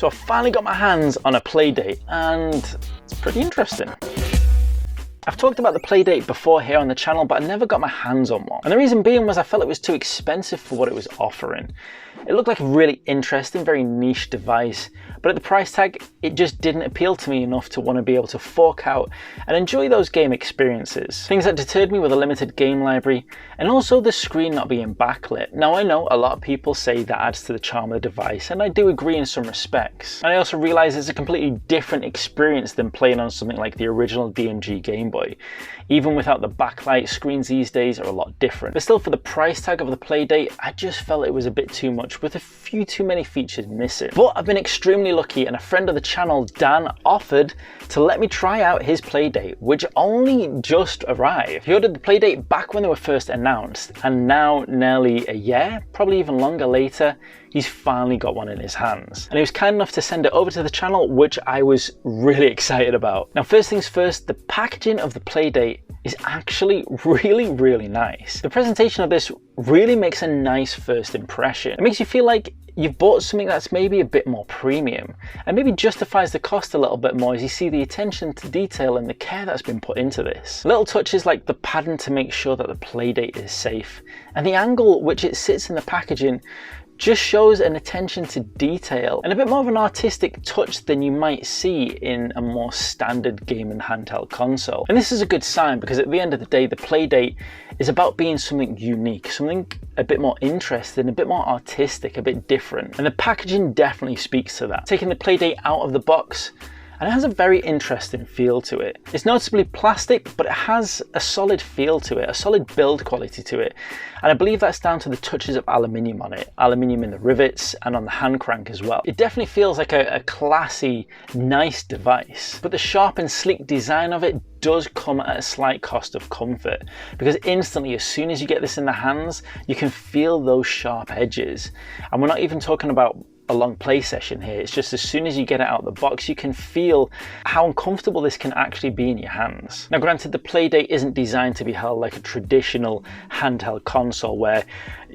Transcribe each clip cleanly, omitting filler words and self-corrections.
So I finally got my hands on a PlayDate and it's pretty interesting. I've talked about the PlayDate before here on the channel, but I never got my hands on one. And the reason being was I felt it was too expensive for what it was offering. It looked like a really interesting, very niche device, but at the price tag, it just didn't appeal to me enough to want to be able to fork out and enjoy those game experiences. Things that deterred me were the limited game library and also the screen not being backlit. Now I know a lot of people say that adds to the charm of the device, and I do agree in some respects. And I also realize it's a completely different experience than playing on something like the original DMG Game Boy. Even without the backlight, screens these days are a lot different. But still, for the price tag of the PlayDate, I just felt it was a bit too much with a few too many features missing. But I've been extremely lucky, and a friend of the channel, Dan, offered to let me try out his PlayDate, which only just arrived. He ordered the PlayDate back when they were first announced, and now nearly a year, probably even longer later, he's finally got one in his hands. And he was kind enough to send it over to the channel, which I was really excited about. Now, first things first, the packaging of the PlayDate is actually really nice. The presentation of this really makes a nice first impression. It makes you feel like you've bought something that's maybe a bit more premium and maybe justifies the cost a little bit more as you see the attention to detail and the care that's been put into this. Little touches like the padding to make sure that the PlayDate is safe and the angle which it sits in the packaging just shows an attention to detail and a bit more of an artistic touch than you might see in a more standard game and handheld console. And this is a good sign because at the end of the day, the PlayDate is about being something unique, something a bit more interesting, a bit more artistic, a bit different. And the packaging definitely speaks to that. Taking the PlayDate out of the box, and it has a very interesting feel to it. It's noticeably plastic, but it has a solid feel to it, a solid build quality to it. And I believe that's down to the touches of aluminium on it, aluminium in the rivets and on the hand crank as well. It definitely feels like a classy, nice device, but the sharp and sleek design of it does come at a slight cost of comfort, because instantly, as soon as you get this in the hands, you can feel those sharp edges. And we're not even talking about a long play session here. It's just as soon as you get it out of the box, you can feel how uncomfortable this can actually be in your hands. Now granted, the PlayDate isn't designed to be held like a traditional handheld console where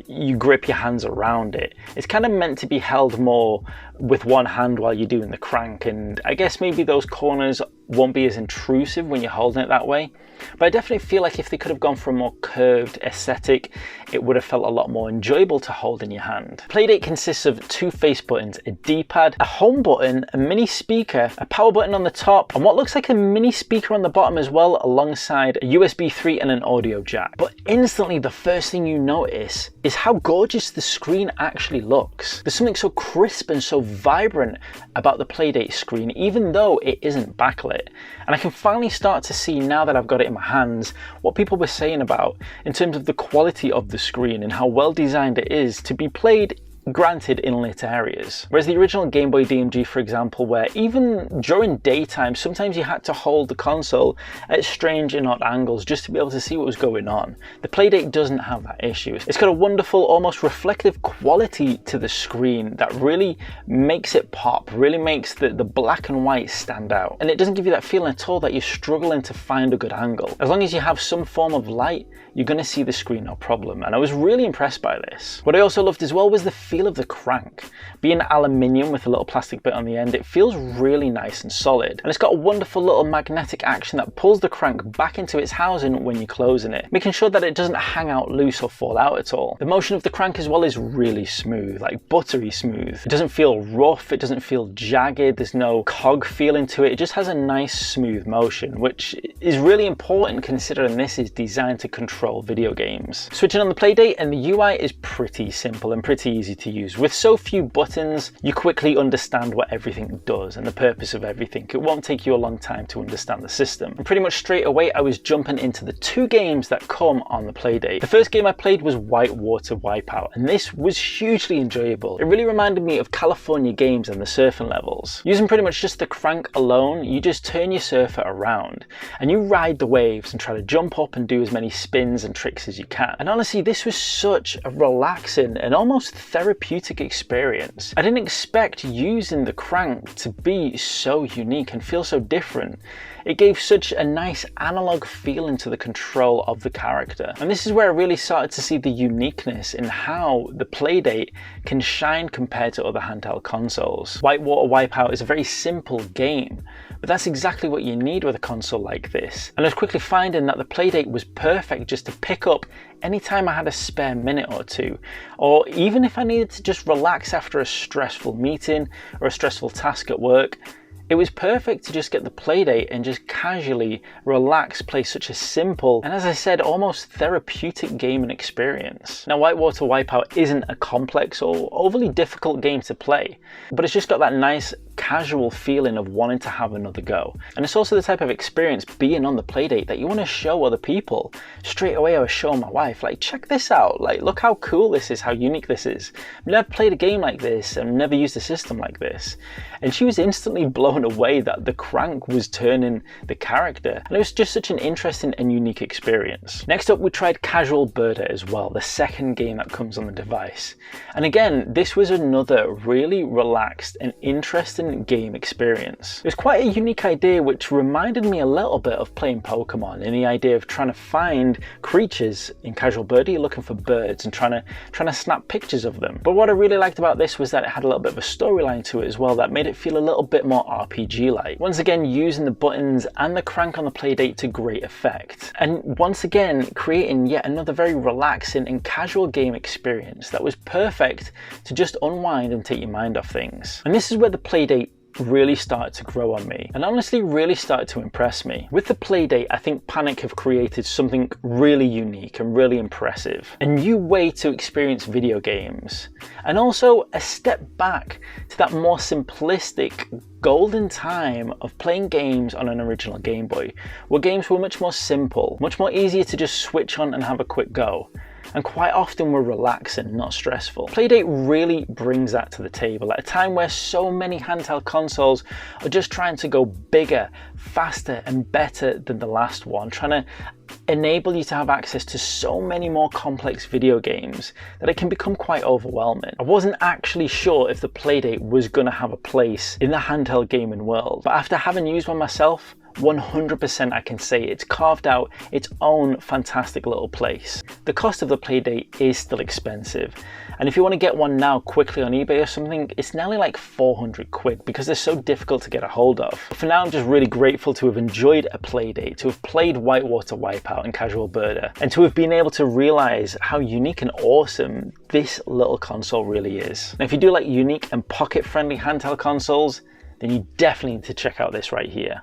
you grip your hands around it. It's kind of meant to be held more with one hand while you're doing the crank, and I guess maybe those corners won't be as intrusive when you're holding it that way. But I definitely feel like if they could have gone for a more curved aesthetic, it would have felt a lot more enjoyable to hold in your hand. PlayDate consists of two face buttons, a D-pad, a home button, a mini speaker, a power button on the top, and what looks like a mini speaker on the bottom as well, alongside a USB 3 and an audio jack. But instantly, the first thing you notice is how gorgeous the screen actually looks. There's something so crisp and so vibrant about the PlayDate screen, even though it isn't backlit. And I can finally start to see, now that I've got it in my hands, what people were saying about in terms of the quality of the screen and how well designed it is to be played, granted, in lit areas. Whereas the original Game Boy DMG, for example, where even during daytime, sometimes you had to hold the console at strange and odd angles just to be able to see what was going on. The PlayDate doesn't have that issue. It's got a wonderful, almost reflective quality to the screen that really makes it pop, really makes the black and white stand out. And it doesn't give you that feeling at all that you're struggling to find a good angle. As long as you have some form of light, you're going to see the screen no problem. And I was really impressed by this. What I also loved as well was the feel of the crank. Being aluminium with a little plastic bit on the end, it feels really nice and solid. And it's got a wonderful little magnetic action that pulls the crank back into its housing when you're closing it, making sure that it doesn't hang out loose or fall out at all. The motion of the crank as well is really smooth, like buttery smooth. It doesn't feel rough, it doesn't feel jagged, there's no cog feeling to it. It just has a nice smooth motion, which is really important considering this is designed to control video games. Switching on the PlayDate, and the UI is pretty simple and pretty easy to use. With so few buttons, you quickly understand what everything does and the purpose of everything. It won't take you a long time to understand the system. And pretty much straight away, I was jumping into the two games that come on the PlayDate. The first game I played was Whitewater Wipeout, and this was hugely enjoyable. It really reminded me of California games and the surfing levels. Using pretty much just the crank alone, you just turn your surfer around and you ride the waves and try to jump up and do as many spins and tricks as you can. And honestly, this was such a relaxing and almost therapeutic therapeutic experience. I didn't expect using the crank to be so unique and feel so different. It gave such a nice analog feeling to the control of the character. And this is where I really started to see the uniqueness in how the PlayDate can shine compared to other handheld consoles. Whitewater Wipeout is a very simple game, but that's exactly what you need with a console like this. And I was quickly finding that the PlayDate was perfect just to pick up anytime I had a spare minute or two, or even if I needed to just relax after a stressful meeting or a stressful task at work. It was perfect to just get the PlayDate and just casually relax, play such a simple and, as I said, almost therapeutic gaming experience. Now, Whitewater Wipeout isn't a complex or overly difficult game to play, but it's just got that nice casual feeling of wanting to have another go. And it's also the type of experience being on the PlayDate that you want to show other people. Straight away I was showing my wife, like, check this out, like, look how cool this is, how unique this is. I've never played a game like this and never used a system like this. And she was instantly blown away that the crank was turning the character. And it was just such an interesting and unique experience. Next up, we tried Casual Birder as well, the second game that comes on the device. And again, this was another really relaxed and interesting game experience. It was quite a unique idea which reminded me a little bit of playing Pokemon, in the idea of trying to find creatures. In Casual Birder, you're looking for birds and trying to snap pictures of them. But what I really liked about this was that it had a little bit of a storyline to it as well that made it feel a little bit more RPG-like. Once again, using the buttons and the crank on the PlayDate to great effect. And once again, creating yet another very relaxing and casual game experience that was perfect to just unwind and take your mind off things. And this is where the PlayDate really started to grow on me and honestly really started to impress me. With the PlayDate, I think Panic have created something really unique and really impressive. A new way to experience video games, and also a step back to that more simplistic golden time of playing games on an original Game Boy, where games were much more simple, much more easier to just switch on and have a quick go. And quite often were relaxing, not stressful. PlayDate really brings that to the table at a time where so many handheld consoles are just trying to go bigger, faster and better than the last one, trying to enable you to have access to so many more complex video games that it can become quite overwhelming. I wasn't actually sure if the PlayDate was going to have a place in the handheld gaming world, but after having used one myself, 100% I can say it's carved out its own fantastic little place. The cost of the PlayDate is still expensive, and if you want to get one now quickly on eBay or something, it's nearly like 400 quid because they're so difficult to get a hold of. But for now, I'm just really grateful to have enjoyed a PlayDate, to have played Whitewater Wipeout and Casual Birder, and to have been able to realize how unique and awesome this little console really is. Now, if you do like unique and pocket-friendly handheld consoles, then you definitely need to check out this right here.